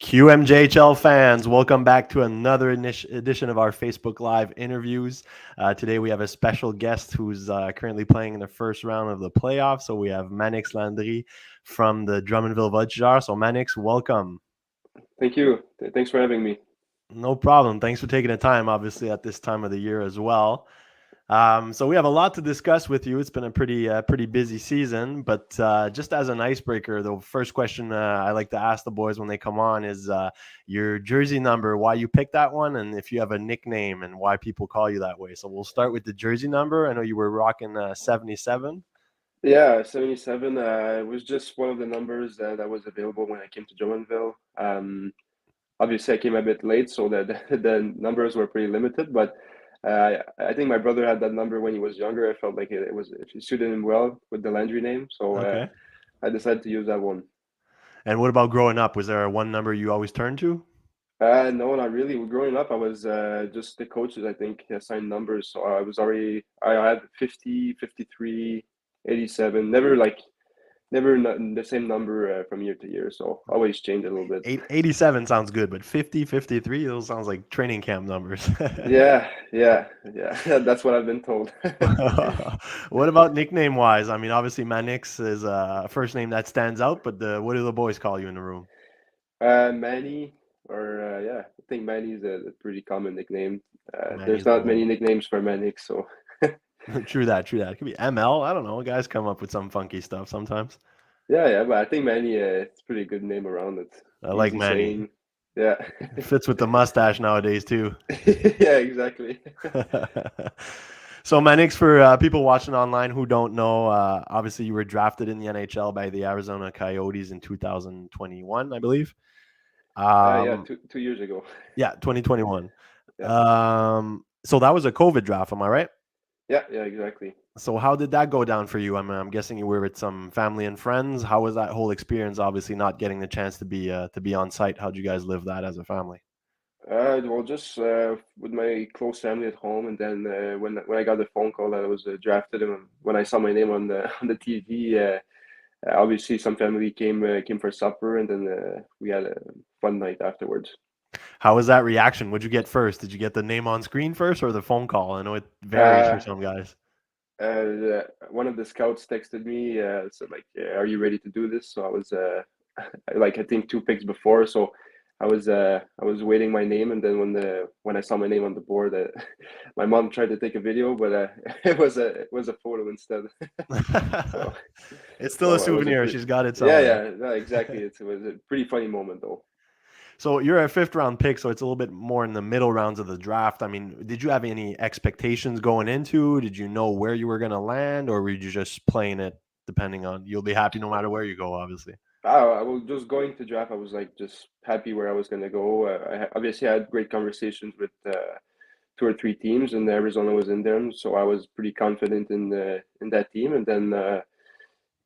QMJHL fans, welcome back to another edition of our Facebook Live interviews. Today we have a special guest who's currently playing in the first round of the playoffs. So we have Manix Landry from the Drummondville Voltigeurs. So Manix, welcome. Thank you. Thanks for having me. No problem. Thanks for taking the time, obviously, at this time of the year as well. So we have a lot to discuss with you. It's been a pretty busy season, but just as an icebreaker, the first question I like to ask the boys when they come on is your jersey number, why you picked that one, and if you have a nickname and why people call you that way. So we'll start with the jersey number. I know you were rocking 77. Yeah, 77 was just one of the numbers that was available when I came to Drummondville. Obviously, I came a bit late, so the numbers were pretty limited, but I think my brother had that number when he was younger. I felt like it suited him well with the Landry name, so Okay. I decided to use that one. And what about growing up? Was there one number you always turned to? No, not really. Growing up, I was just the coaches, I think, assigned numbers. So I had 50, 53, 87. Never the same number from year to year. So always change a little bit. 87 sounds good, but 50, 53, those sounds like training camp numbers. Yeah. That's what I've been told. What about nickname wise? I mean, obviously Manix is a first name that stands out, but what do the boys call you in the room? Manny, or yeah, I think Manny is a pretty common nickname. There's Manny's the not many one. nicknames for Manix, so True that, true that. It could be ML. I don't know. Guys come up with some funky stuff sometimes. yeah. But I think Manny, it's a pretty good name around it. I like Easy Manny. saying. Yeah. It fits with the mustache nowadays too. Yeah, exactly. So Manix, for people watching online who don't know, obviously you were drafted in the NHL by the Arizona Coyotes in 2021, I believe. Yeah, Um, two years ago. yeah, 2021. Yeah, So that was a COVID draft, am I right? yeah, exactly. So how did that go down for you? I'm guessing you were with some family and friends. How was that whole experience? Obviously, not getting the chance to be on site. How'd you guys live that as a family? Well, just with my close family at home, and then when I got the phone call that I was drafted, and when I saw my name on the on the TV, obviously some family came for supper, and then we had a fun night afterwards. How was that reaction? What'd you get first? Did you get the name on screen first or the phone call? I know it varies for Uh, some guys. One of the scouts texted me, said like, "Are you ready to do this?" So I was like I think two picks before, so I was waiting my name, and then when I saw my name on the board, my mom tried to take a video, but it was a photo instead. So It's still a so it was a souvenir. pretty She's got it yeah, somewhere. no, exactly. It was a pretty funny moment though. So you're a fifth round pick, so it's a little bit more in the middle rounds of the draft. I mean, did you have any expectations going into? Did you know where you were going to land, or were you just playing it depending on you'll be happy no matter where you go, obviously? I was just going to draft. I was like just happy where I was gonna go. Obviously I had great conversations with two or three teams, and Arizona was in them, so I was pretty confident in that team. And then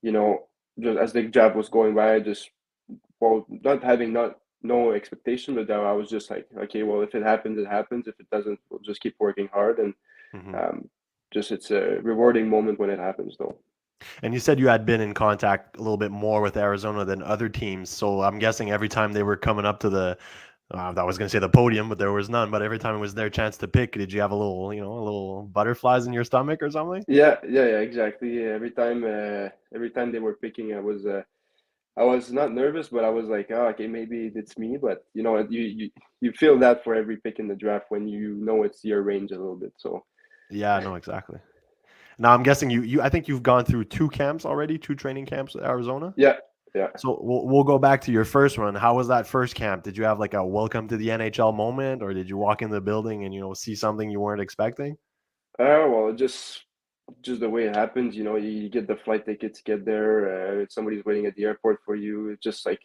you know, just as the draft was going by, I just not having not no expectation, but I was just like, okay, well, if it happens, it happens. If it doesn't, we'll just keep working hard, and Hmm. um, just it's a rewarding moment when it happens, though. And you said you had been in contact a little bit more with Arizona than other teams. So I'm guessing every time they were coming up to the, I was going to say the podium, but there was none. But every time it was their chance to pick, did you have a little, a little butterflies in your stomach or something? Yeah, exactly. Every time they were picking, I was not nervous, but I was like, oh, okay, maybe it's me. But you know, you feel that for every pick in the draft when you know it's your range a little bit. So Yeah, no, exactly. Now I'm guessing I think you've gone through two camps already, two training camps at Arizona. yeah, yeah. So we'll go back to your first one. How was that first camp? Did you have like a welcome to the NHL moment, or did you walk in the building and see something you weren't expecting? Well, just the way it happens, you know, you get the flight tickets, get there, somebody's waiting at the airport for you. It's just like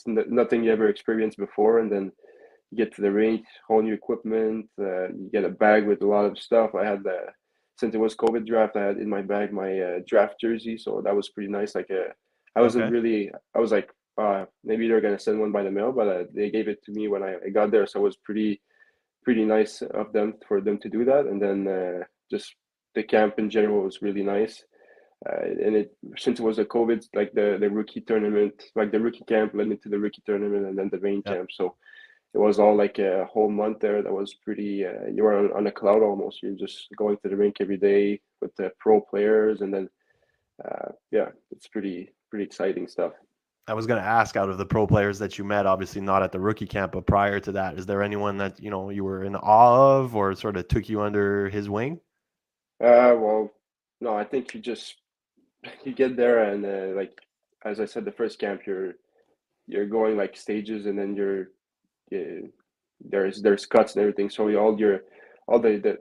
nothing you ever experienced before, and then you get to the rink, whole new equipment. You get a bag with a lot of stuff. Since it was COVID draft, I had in my bag my draft jersey, so that was pretty nice. I wasn't Okay. really, I was like, maybe they're gonna send one by the mail, but they gave it to me when I got there, so it was pretty nice of them for them to do that. And then just the camp in general was really nice. and since it was a COVID, like the rookie tournament, like the rookie camp led me to the rookie tournament and then the main Yeah. camp. So it was all like a whole month there. That was pretty. You were on a cloud almost. You're just going to the rink every day with the pro players, and then yeah, it's pretty exciting stuff. I was going to ask, out of the pro players that you met, obviously not at the rookie camp, but prior to that, is there anyone that, you were in awe of or sort of took you under his wing? Well, no, I think you get there and like as I said, the first camp you're going like stages, and then uh, there's cuts and everything. So all the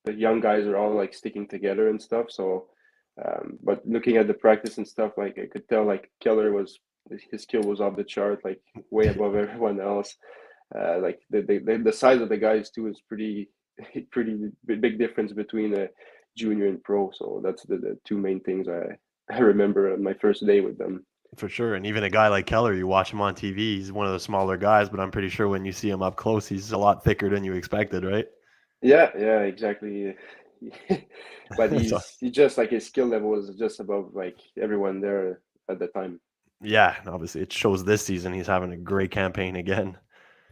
young guys are all like sticking together and stuff. So, but looking at the practice and stuff, like I could tell like Keller was his skill was off the chart, like way above everyone else. Like the size of the guys too is pretty big difference between a junior and pro. So that's the two main things I remember on my first day with them. For sure. And even a guy like Keller, you watch him on TV, he's one of the smaller guys, but I'm pretty sure when you see him up close, he's a lot thicker than you expected, right? Yeah, exactly. But So, he just like his skill level was just above like everyone there at the time. yeah, and obviously it shows this season he's having a great campaign again.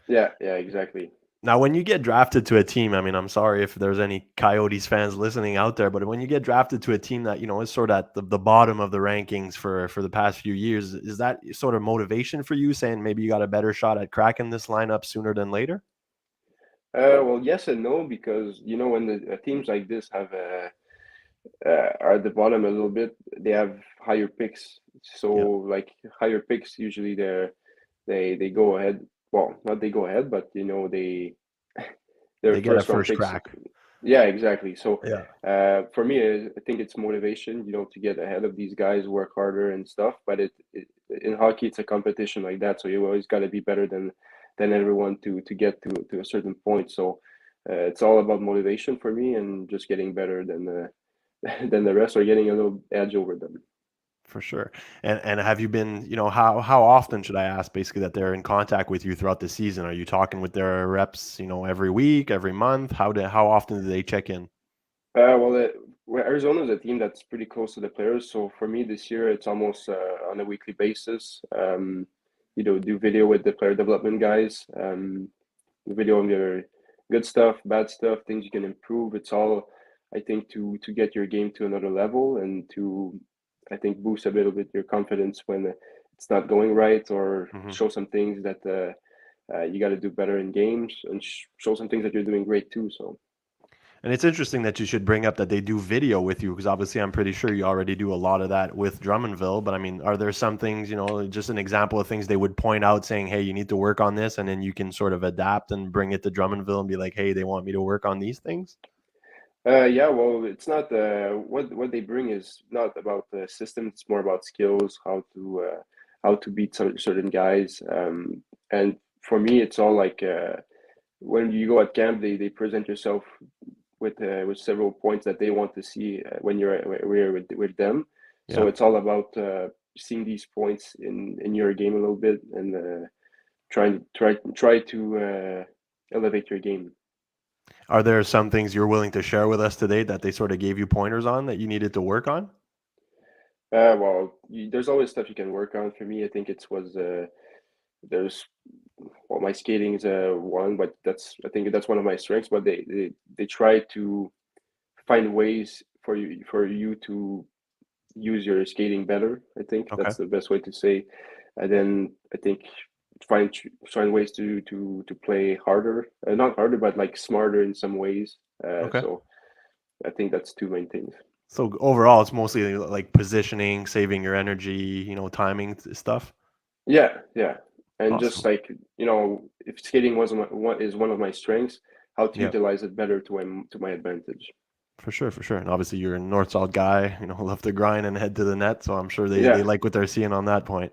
Yeah, exactly. Now, when you get drafted to a team, I mean, I'm sorry if there's any Coyotes fans listening out there, but when you get drafted to a team that, is sort of at the bottom of the rankings for the past few years, is that sort of motivation for you, saying maybe you got a better shot at cracking this lineup sooner than later? Well, yes and no, because when the teams like this have are at the bottom a little bit, they have higher picks. So Yeah, like higher picks usually they go ahead. Well, not they go ahead, but they're they get a first round first picks. crack. Yeah, exactly. So Yeah, for me, I think it's motivation, to get ahead of these guys, work harder and stuff. But in hockey, it's a competition like that, so you always got to be better than everyone to get to a certain point. So it's all about motivation for me and just getting better than than the rest, or getting a little edge over them. for sure. And have you been, how often should I ask, basically, that they're in contact with you throughout the season? Are you talking with their reps, every week, every month? How often do they check in? Well, Arizona is a team that's pretty close to the players. So for me this year, it's almost on a weekly basis. Do video with the player development guys, video on their good stuff, bad stuff, things you can improve. It's all, I think, to get your game to another level and to, I think, boost a little bit your confidence when it's not going right, or Mhm. show some things that you got to do better in games, and show some things that you're doing great too. So. And it's interesting that you should bring up that they do video with you, because obviously I'm pretty sure you already do a lot of that with Drummondville. But I mean, are there some things, just an example of things they would point out saying, hey, you need to work on this, and then you can sort of adapt and bring it to Drummondville and be like, hey, they want me to work on these things? Yeah, well, it's not what they bring is not about the system. It's more about skills, how to beat certain guys. And for me, it's all like when you go at camp, they present yourself with several points that they want to see when you're with them. So Yeah. it's all about seeing these points in your game a little bit, and try to elevate your game. Are there some things you're willing to share with us today that they sort of gave you pointers on that you needed to work on? Well, there's always stuff you can work on. For me, I think it was there's well, my skating is one, but I think that's one of my strengths. But they try to find ways for you to use your skating better. I think Okay. that's the best way to say. And then I think find ways to play harder, not harder, but like smarter in some ways. Okay. So I think that's two main things. So overall, it's mostly like positioning, saving your energy, timing stuff. Yeah, and just Awesome. like if skating was what is one of my strengths, how to Yeah. utilize it better to my advantage. For sure, for sure. And obviously you're a North South guy, love to grind and head to the net. So I'm sure they Yeah, like what they're seeing on that point.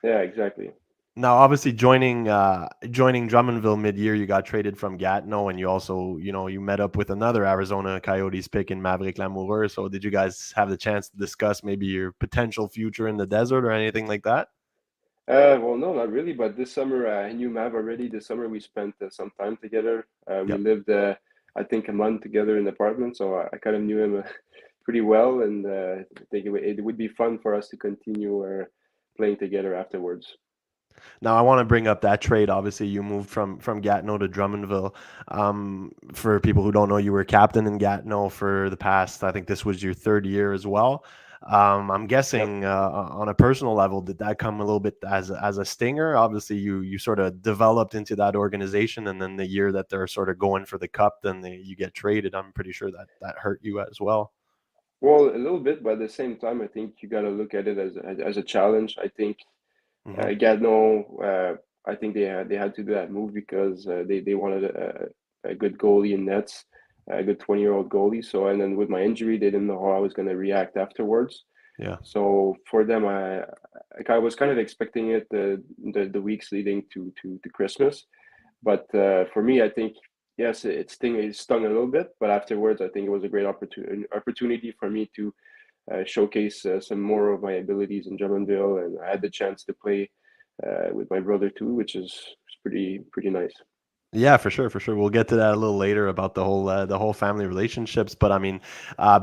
yeah, exactly. Now, obviously joining Drummondville mid-year, you got traded from Gatineau, and you also, you met up with another Arizona Coyotes pick in Maverick Lamoureux. So did you guys have the chance to discuss maybe your potential future in the desert or anything like that? Well, no, not really. But this summer, I knew Mav already. This summer, we spent some time together. We Yeah. lived, I think, a month together in the apartment, so I kind of knew him pretty well, and I think it would be fun for us to continue playing together afterwards. Now, I want to bring up that trade. Obviously, you moved from Gatineau to Drummondville. For people who don't know, you were captain in Gatineau for the past, I think this was your third year as well. I'm Yep. guessing on a personal level, did that come a little bit as a stinger? Obviously, you sort of developed into that organization, and then the year that they're sort of going for the cup, then you get traded. I'm pretty sure that hurt you as well. Well, a little bit, but at the same time, I think you got to look at it as a challenge. I think Hmm. Gatineau, I think they had to do that move because they wanted a good goalie in nets, a good 20-year-old goalie. So, and then with my injury, they didn't know how I was going to react afterwards. Yeah, So for them, I was kind of expecting it the weeks leading to Christmas. But for me, I think yes, it stung a little bit, but afterwards, I think it was a great opportunity for me to showcase some more of my abilities in Drummondville, and I had the chance to play with my brother too, which is pretty nice. yeah, for sure, for sure. We'll get to that a little later about the whole family relationships. But I mean,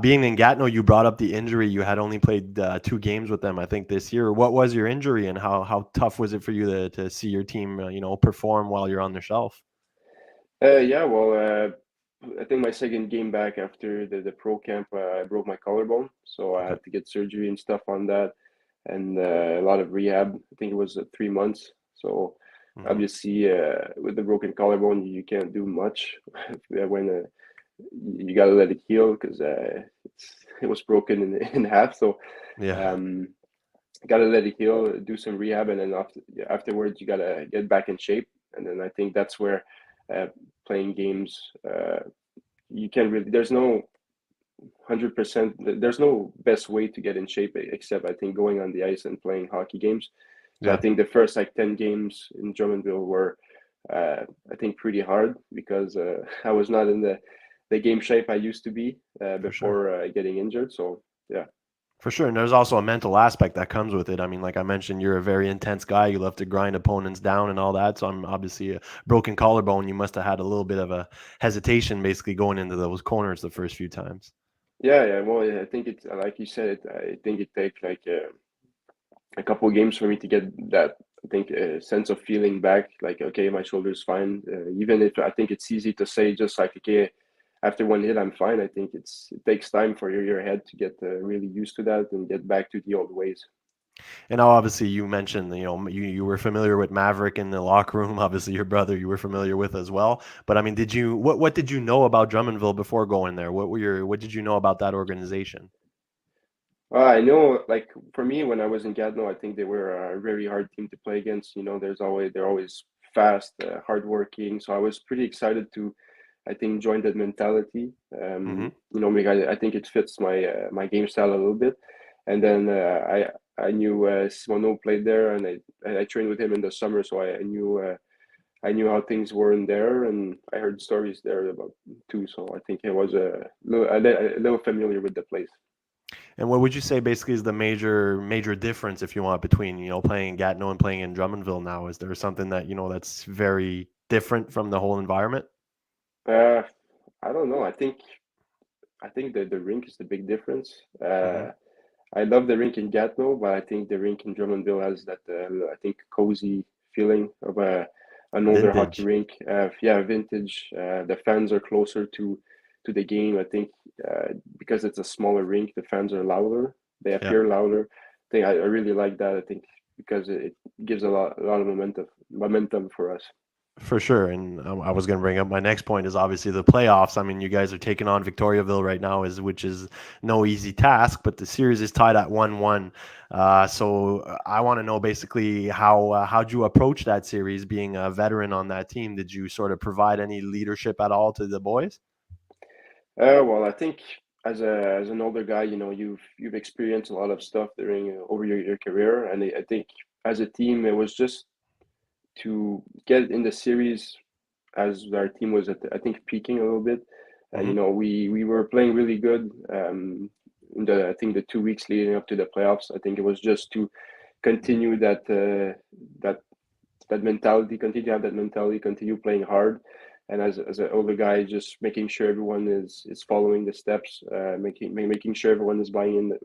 being in Gatineau, you brought up the injury. You had only played 2 games with them, I think, this year. What was your injury, and how tough was it for you to see your team, perform while you're on the shelf? Yeah, well, I think my second game back after the pro camp, I broke my collarbone, so I Okay. had to get surgery and stuff on that, and a lot of rehab. I think it was 3 months. So Hmm. obviously, with the broken collarbone, you can't do much when you gotta let it heal because it was broken in half. So Yeah, um, gotta let it heal, do some rehab, and then afterwards you gotta get back in shape. And then I think that's where uh, playing games, you can really. There's no 100%. There's no best way to get in shape except I think going on the ice and playing hockey games. So I yeah, think the first like 10 games in Drummondville were, I think, pretty hard because I was not in the game shape I used to be for sure. before getting injured. So yeah. For sure. And there's also a mental aspect that comes with it. I mean, like I mentioned, you're a very intense guy. You love to grind opponents down and all that. So I'm obviously a broken collarbone. You must have had a little bit of a hesitation basically going into those corners the first few times. Yeah, yeah. Well, yeah, I think it's like you said. I think it takes like a couple of games for me to get that. I think sense of feeling back. Like okay, my shoulder's fine. Even if I think it's easy to say, just like okay, after one hit, I'm fine. I think it takes time for your head to get really used to that and get back to the old ways. And now, obviously, you mentioned, you were familiar with Maverick in the locker room. Obviously, your brother you were familiar with as well. But I mean, what did you know about Drummondville before going there? What did you know about that organization? I know, like for me, when I was in Gatineau, I think they were a very hard team to play against. They're always fast, hardworking. So I was pretty excited to, I think, join that mentality. Hmm. Because I think it fits my game style a little bit. And then I knew Simoneau played there, and I trained with him in the summer, so I knew how things were in there, and I heard stories there about too. So I think it was a little familiar with the place. And what would you say basically is the major difference, if you want, between playing in Gatineau and playing in Drummondville now? Is there something that that's very different from the whole environment? Uh, I don't know. I think that the rink is the big difference. Hmm. I love the rink in Gatineau, but I think the rink in Drummondville has that I think cozy feeling of an older hockey Vintage. rink. Yeah, vintage. The fans are closer to the game. I think because it's a smaller rink, the fans are louder. They Yeah. appear louder. I really like that. I think because it gives a lot of momentum for us. For sure, and I was going to bring up my next point is obviously the playoffs. I mean, you guys are taking on Victoriaville right now, which is no easy task, but the series is tied at 1-1. So I want to know basically how'd you approach that series, being a veteran on that team? Did you sort of provide any leadership at all to the boys? Well, I think as an older guy, you've experienced a lot of stuff during over your career, and I think as a team, it was just to get in the series as our team was I think peaking a little bit. Hmm. We were playing really good in the I think the 2 weeks leading up to the playoffs. I think it was just to continue that mentality, continue to have that mentality, continue playing hard, and as an older guy, just making sure everyone is following the steps, making sure everyone is buying in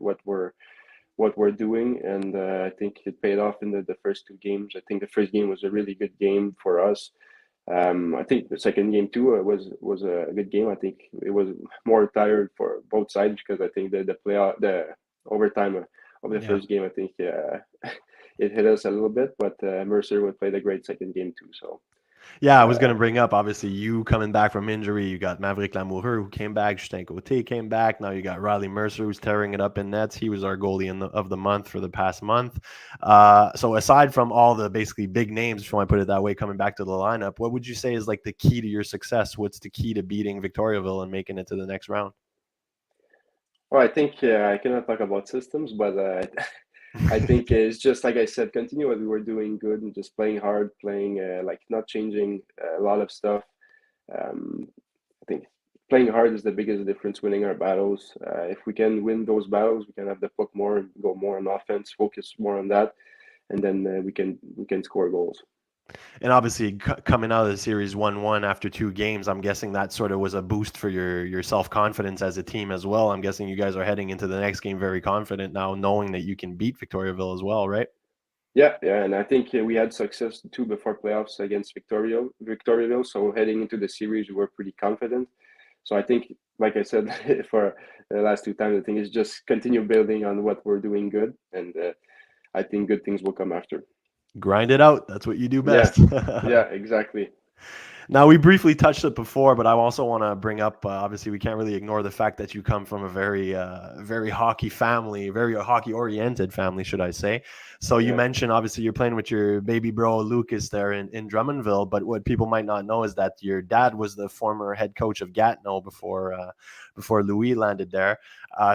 what we're doing, and I think it paid off in the first 2 games. I think the first game was a really good game for us. I think the second game too was a good game. I think it was more tired for both sides because I think the overtime of the Yeah. first game, I think it hit us a little bit, but Mercer would play a great second game too. So Yeah, I was going uh, to bring up, obviously, you coming back from injury. You got Maverick Lamoureux, who came back. Justin Cote came back. Now you got Riley Mercer, who's tearing it up in nets. He was our goalie of the month for the past month. So aside from all the basically big names, if you want to put it that way, coming back to the lineup, what would you say is like the key to your success? What's the key to beating Victoriaville and making it to the next round? well, I think I cannot talk about systems, but I think it's just like I said, continue what we were doing good and just playing hard, playing like not changing a lot of stuff. Um, I think playing hard is the biggest difference, winning our battles. If we can win those battles, we can have the puck more and go more on offense, focus more on that, and then we can score goals. And obviously, coming out of the series 1-1 after 2 games, I'm guessing that sort of was a boost for your self confidence as a team as well. I'm guessing you guys are heading into the next game very confident now, knowing that you can beat Victoriaville as well, right? Yeah, yeah, and I think we had success too before playoffs against Victoriaville. So heading into the series, we were pretty confident. So I think, like I said, for the last 2 times, I think it's just continue building on what we're doing good, and I think good things will come after. Grind it out. That's what you do Yeah, best. yeah, exactly. Now, we briefly touched it before, but I also want to bring up obviously, we can't really ignore the fact that you come from a very hockey family, very hockey oriented family, should I say. So, you Yeah. mentioned obviously you're playing with your baby bro, Lucas, there in Drummondville. But what people might not know is that your dad was the former head coach of Gatineau before Louis landed there.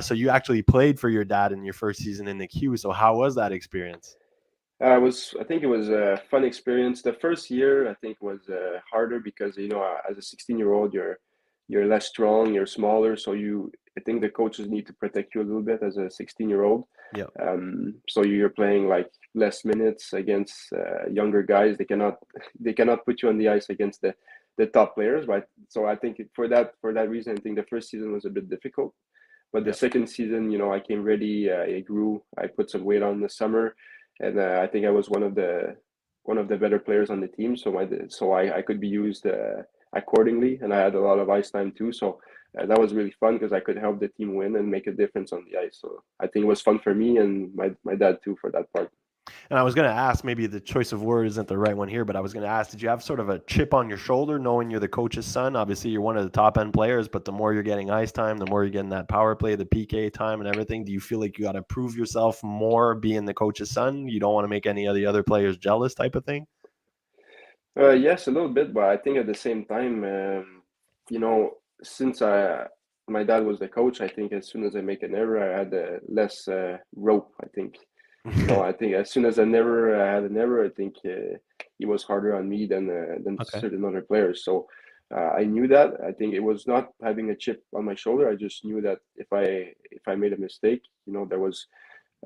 So, you actually played for your dad in your first season in the Q. So, how was that experience? I think it was a fun experience. The first year, I think, was harder because as a 16-year-old, you're less strong, you're smaller, so I think the coaches need to protect you a little bit as a 16-year-old. Yeah. So you're playing like less minutes against younger guys. They cannot put you on the ice against the top players, right? So I think for that reason, I think the first season was a bit difficult. But the Yeah. second season, I came ready. I grew. I put some weight on in the summer, and I think I was one of the better players on the team. So I could be used accordingly, and I had a lot of ice time too. So that was really fun because I could help the team win and make a difference on the ice. So I think it was fun for me and my dad too for that part. And I was going to ask, maybe the choice of word isn't the right one here, but I was going to ask, did you have sort of a chip on your shoulder knowing you're the coach's son? Obviously, you're one of the top end players, but the more you're getting ice time, the more you're getting that power play, the PK time and everything. Do you feel like you got to prove yourself more being the coach's son? You don't want to make any of the other players jealous type of thing? Yes, a little bit, but I think at the same time, since my dad was the coach, I think as soon as I make an error, I had less rope. I think, I think as soon as I had an error, I think he was harder on me than Okay. certain other players. So I knew that. I think it was not having a chip on my shoulder. I just knew that if I made a mistake, there was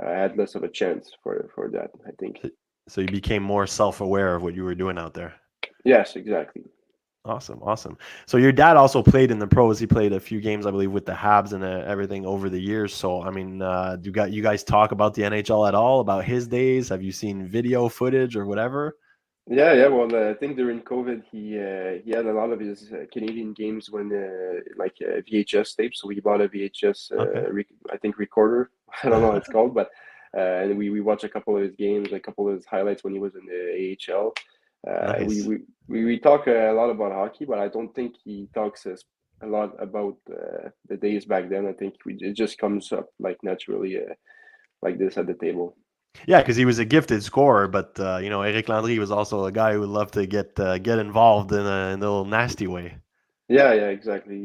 I had less of a chance for that. I think. So you became more self-aware of what you were doing out there. Yes, exactly. Awesome, awesome. So your dad also played in the pros. He played a few games, I believe, with the Habs and everything over the years. So, I mean, do you guys talk about the NHL at all, about his days? Have you seen video footage or whatever? Yeah, yeah. Well, I think during COVID, he had a lot of his Canadian games when like VHS tapes. So we bought a VHS, Okay, I think recorder. I don't know what it's called, but and we watched a couple of his games, a couple of his highlights when he was in the AHL. We, nice. we we talk a lot about hockey, but I don't think he talks a lot about the days back then. I think it just comes up like naturally, like this at the table. Yeah, because he was a gifted scorer, but Eric Landry was also a guy who would love to get involved in a little nasty way. Yeah, yeah, exactly.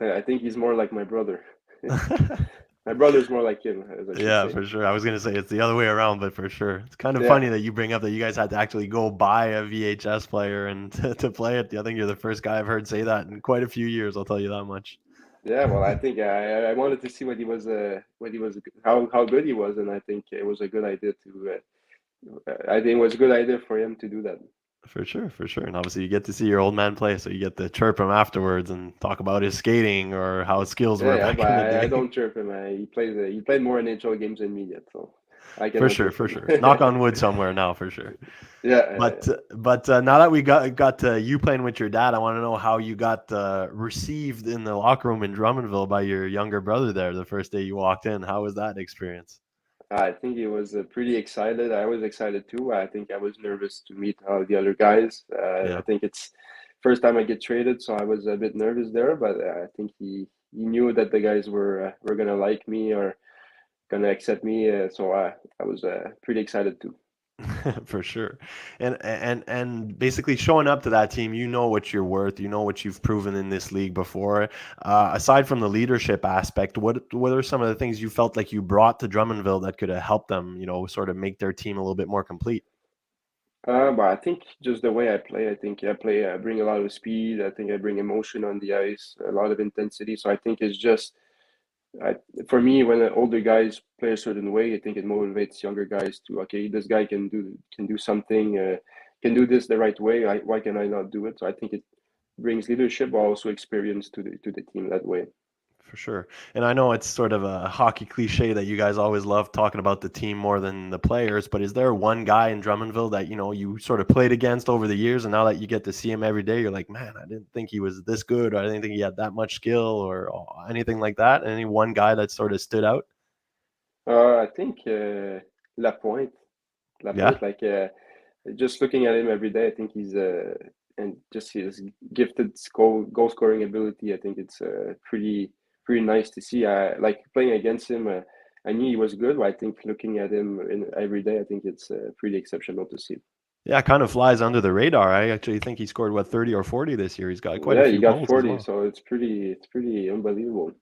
I think he's more like my brother. My brother's more like him, as I should Yeah, say. for sure. I was gonna say it's the other way around, but for sure, it's kind of Yeah, funny that you bring up that you guys had to actually go buy a VHS player and to play it. I think you're the first guy I've heard say that in quite a few years. I'll tell you that much. yeah. Well, I think I wanted to see what he was, how good he was, and I think it was a good idea to. I think it was a good idea for him to do that. For sure, for sure. And obviously, you get to see your old man play, so you get to chirp him afterwards and talk about his skating or how his skills Yeah, were yeah, back but in the I day. don't chirp him. He played more NHL games than me yet, so I For cannot sure, chirp for him. sure. Knock on wood somewhere now, for sure. Yeah, But now that we got to you playing with your dad, I want to know how you got received in the locker room in Drummondville by your younger brother there the first day you walked in. How was that experience? I think he was pretty excited. I was excited too. I think I was nervous to meet the other guys. I Yeah. think it's first time I get traded, so I was a bit nervous there. But I think he knew that the guys were gonna like me or gonna accept me. So I was pretty excited too. For sure. And basically showing up to that team, you know what you're worth, you know what you've proven in this league before. Aside from the leadership aspect, what are some of the things you felt like you brought to Drummondville that could have helped them, sort of make their team a little bit more complete? But I think just the way I play, I think I bring a lot of speed. I think I bring emotion on the ice, a lot of intensity. So I think it's just I, for me, when the older guys play a certain way, I think it motivates younger guys to okay, this guy can do something, can do this the right way. Why can I not do it? So I think it brings leadership, but also experience to the team that way. For sure. And I know it's sort of a hockey cliche that you guys always love talking about the team more than the players, but is there one guy in Drummondville that, you sort of played against over the years and now that you get to see him every day, you're like, man, I didn't think he was this good, or I didn't think he had that much skill or anything like that? Any one guy that sort of stood out? I think Lapointe, Yeah. Lapointe, like just looking at him every day, I think he's and just his gifted goal scoring ability. I think it's pretty nice to see. I like playing against him. I knew he was good, but I think looking at him every day, I think it's pretty exceptional to see. Yeah, kind of flies under the radar. I actually think he scored, what, 30 or 40 this year. He's got quite a Yeah, he few got goals as 40, well. so it's pretty unbelievable.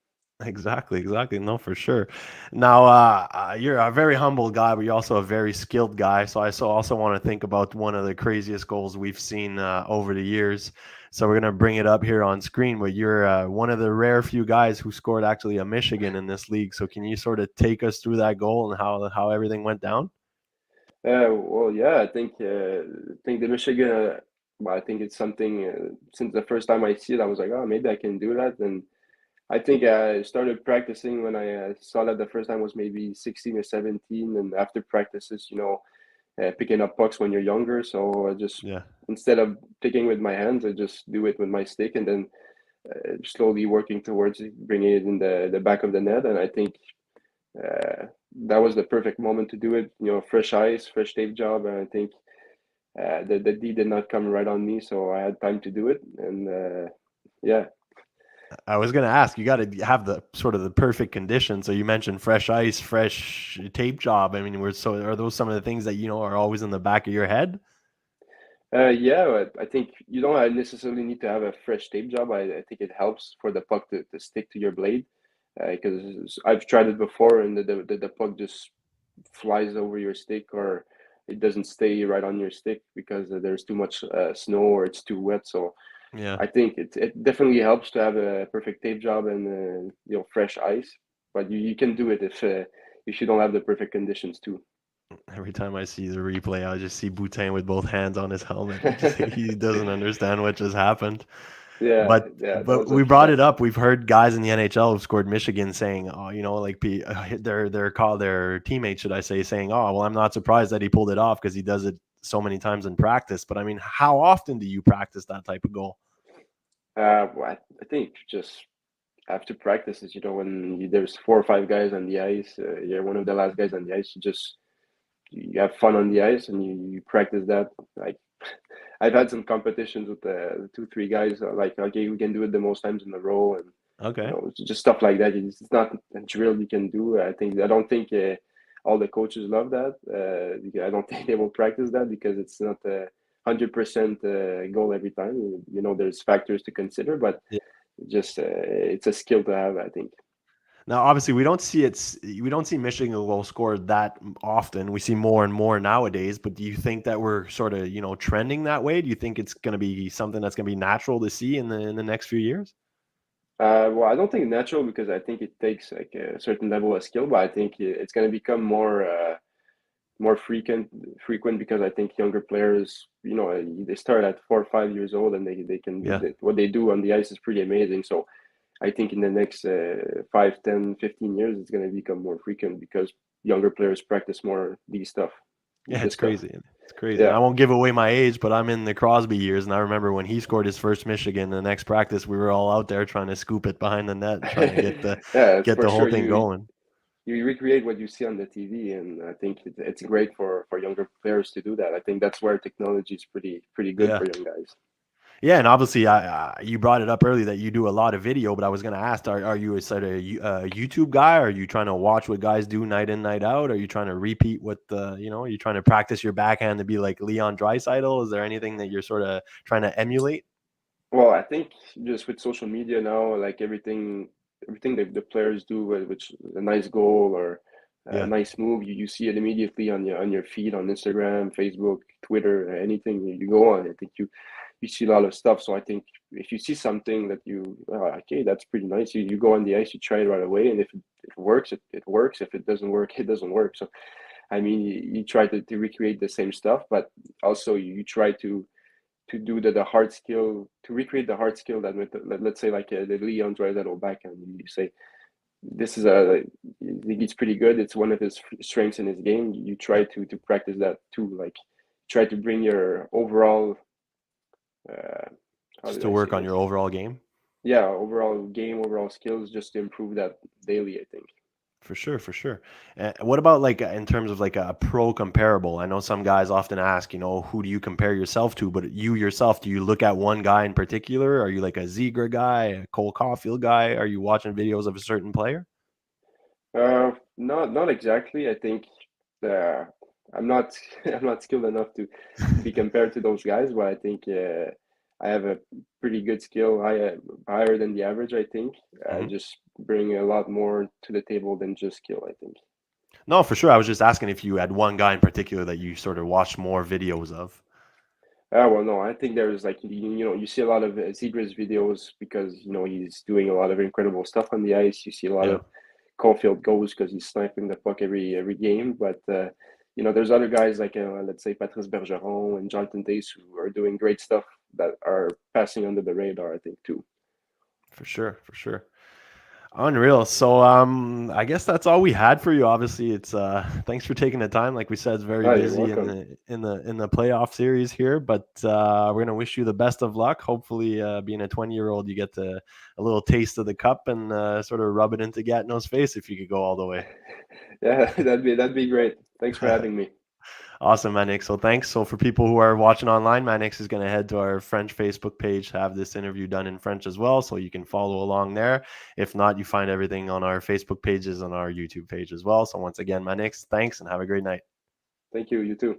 Exactly, exactly. No, for sure. Now, you're a very humble guy, but you're also a very skilled guy. So also want to think about one of the craziest goals we've seen over the years. So we're gonna bring it up here on screen. But you're one of the rare few guys who scored actually a Michigan in this league. So can you sort of take us through that goal and how everything went down? Well, yeah, I think the Michigan. Well, I think it's something. Since the first time I see it, I was like, oh, maybe I can do that. And I think I started practicing when I saw that the first time was maybe 16 or 17. And after practices, picking up pucks when you're younger. So I just Yeah. instead of picking with my hands, I just do it with my stick, and then slowly working towards bringing it in the back of the net. And I think uh, that was the perfect moment to do it. Fresh ice, fresh tape job, and I think the D did not come right on me, so I had time to do it. And yeah, I was going to ask, you got to have the sort of the perfect condition. So you mentioned fresh ice, fresh tape job. I mean, are those some of the things that are always in the back of your head? yeah, I think you don't necessarily need to have a fresh tape job. I think it helps for the puck to stick to your blade because I've tried it before, and the puck just flies over your stick, or it doesn't stay right on your stick because there's too much snow or it's too wet. So Yeah. I think it definitely helps to have a perfect tape job and fresh ice, but you can do it if you don't have the perfect conditions too. Every time I see the replay, I just see Boutin with both hands on his helmet. He doesn't understand what just happened. Yeah, But yeah, that but was a we brought it that. up. We've heard guys in the NHL who've scored Michigan saying, "Oh, like their teammates, should I say, saying, oh, well, I'm not surprised that he pulled it off because he does it so many times in practice." But I mean, how often do you practice that type of goal? Well, I think just after practices, when there's 4 or 5 guys on the ice, you're one of the last guys on the ice. You have fun on the ice and you practice that. Like I've had some competitions with the 2, 3 guys. Like okay, we can do it the most times in a row, and Okay. it's just stuff like that. It's not a drill you can do. I don't think all the coaches love that. I don't think they will practice that because it's not a 100% goal every time. There's factors to consider, but just it's a skill to have, I think. Now, obviously, we don't see Michigan goal scored that often. We see more and more nowadays. But do you think that we're sort of trending that way? Do you think it's going to be something that's going to be natural to see in the next few years? Well, I don't think natural because I think it takes like a certain level of skill, but I think it's going to become more. more frequent because I think younger players, they start at 4 or 5 years old and they can do Yeah. what they do on the ice is pretty amazing. So I think in the next 5, 10, 15 years, it's going to become more frequent because younger players practice more Yeah, this it's stuff. crazy. It's crazy. And Yeah. I won't give away my age, but I'm in the Crosby years, and I remember when he scored his first Michigan. The next practice, we were all out there trying to scoop it behind the net and trying to Yeah, it's get for the whole sure. thing going. You recreate what you see on the TV, and I think it's great for younger players to do that. I think that's where technology is pretty good Yeah. for young guys. Yeah, and obviously, you brought it up early that you do a lot of video, but I was going to ask, are you a sort of YouTube guy? Are you trying to watch what guys do night in, night out? Are you trying to repeat what are you trying to practice your backhand to be like Leon Draisaitl? Is there anything that you're sort of trying to emulate? Well, I think just with social media now, like everything that the players do, which is a nice goal or a Yeah, nice move, you see it immediately on your feed on Instagram, Facebook, Twitter, anything you go on. I think you see a lot of stuff. So I think if you see something that okay, that's pretty nice, you go on the ice, you try it right away, and if it works, it works. If it doesn't work, it doesn't work. So I mean, you try to recreate the same stuff, but also you try to do the hard skill to recreate the hard skill that with let's say like the Leon Draisaitl backhand. You say this is he's pretty good. It's one of his strengths in his game. You try to practice that too. Like try to bring your overall uh, how just did to I say work on this? your overall game. Yeah, overall game, overall skills, just to improve that daily. I think. For sure, for sure. What about like in terms of like a pro comparable? I know some guys often ask, who do you compare yourself to? But you yourself, do you look at one guy in particular? Are you like a Ziegler guy, a Cole Caulfield guy? Are you watching videos of a certain player? Not exactly. I think uh, I'm not I'm not skilled enough to be compared to those guys, but I think I have a pretty good skill, higher than the average. I think I Hmm. just bring a lot more to the table than just skill. I think. No, for sure. I was just asking if you had one guy in particular that you sort of watched more videos of. Well, no, I think there's like you see a lot of Zebra's videos because he's doing a lot of incredible stuff on the ice. You see a lot Yeah. of Caulfield goals because he's sniping the puck every game. But there's other guys like let's say Patrice Bergeron and Jonathan Tace who are doing great stuff that are passing under the radar. I think too. For sure, for sure. Unreal. So I guess that's all we had for you. Obviously, it's thanks for taking the time. Like we said, it's very Ah, you're busy in welcome. the playoff series here, but we're gonna wish you the best of luck. Hopefully, being a 20-year-old, you get a little taste of the cup and sort of rub it into Gatineau's face if you could go all the way. Yeah, that'd be great. Thanks for having me. Awesome, Manix. So thanks. So for people who are watching online, Manix is going to head to our French Facebook page to have this interview done in French as well. So you can follow along there. If not, you find everything on our Facebook pages on our YouTube page as well. So once again, Manix, thanks and have a great night. Thank you. You too.